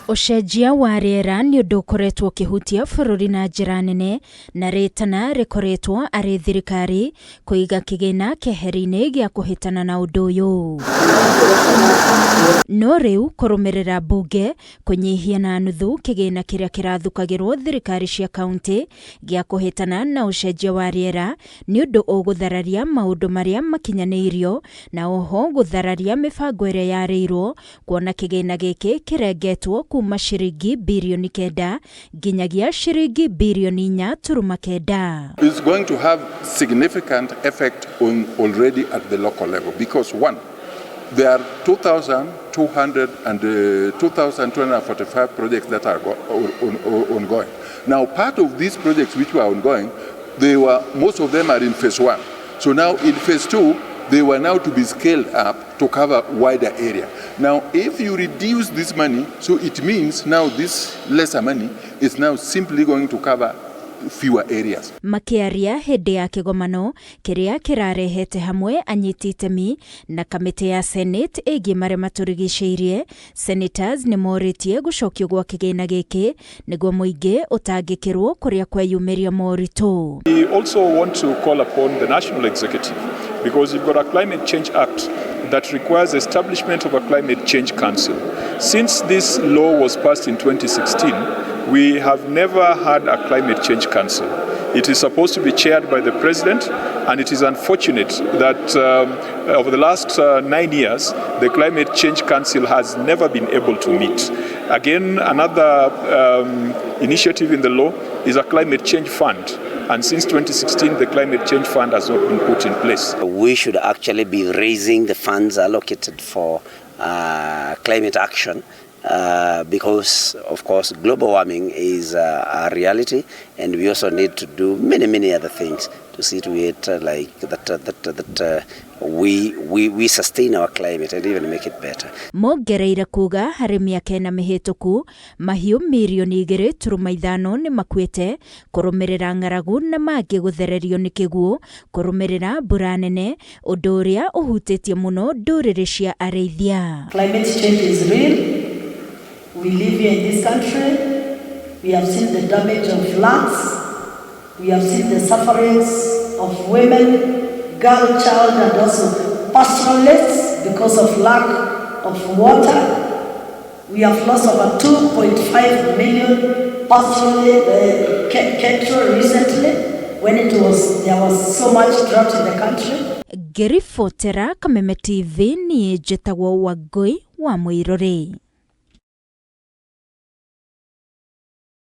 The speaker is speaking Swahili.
UCENJIA wa RIERA ni undu ukoretwo ukihutia bururi na njira nene na ritana rikoretwo ari thirikari kuiga kigina keheri-ini gia kuhitana na undu uyu. No riu kurumirira mbunge kunyihia na nuthu kigina kiria kirathukagirwo thirikari cia kaunti gia kuhitana na UCENJIA wa RIERA ni undu uguthararia maundu maria makinyaniirio na oho guthararia mibango iria yareirwo kuona kigina giki kirengetwo kuma ciringi birioni 9 nginyagia ciringi birioni 4.9. It's going to have significant effect on already at the local level because one, there are 2,245 projects that are ongoing. Now, part of these projects which were ongoing, most of them are in phase 1. So now in phase 2, they were now to be scaled up to cover wider area. Now, if you reduce this money, so it means now this lesser money is now simply going to cover fewer areas. Makiaria hindi ya kigomano kiria kirarehete hamwe anyiti itemi na kamiti ya Senate igi maria maturigiceirie, senators ni moritie gucokio gwa kigina giki niguo muingi utangikirwo kuria kweyumiria moritu. We also want to call upon the national executive because you've got a climate change act that requires establishment of a climate change council. Since this law was passed in 2016, we have never had a climate change council. It is supposed to be chaired by the president, and it is unfortunate that over the last 9 years, the climate change council has never been able to meet. Again, another initiative in the law is a climate change fund. And since 2016, the climate change fund has not been put in place. We should actually be raising the funds allocated for climate action because, of course, global warming is a reality, and we also need to do many other things to see to it that we sustain our climate and even make it better. Mongereire kuga hari miaka ena mihituku mahiu mirioni 2.5 ni makuite kurumirira ng'aragu na mangi guthererio ni kiguo kurumirira mbura nene undu uria uhutitie muno nduriri cia arithia. Climate change is real. We live here in this country. We have seen the damage of floods. We have seen the sufferings of women, girl, child, and also pastoralists because of lack of water. We have lost over 2.5 million pastoralists cattle recently when there was so much drought in the country. Gerifotera Kameme TV ni jetagwo Wagoi wa Mwirore.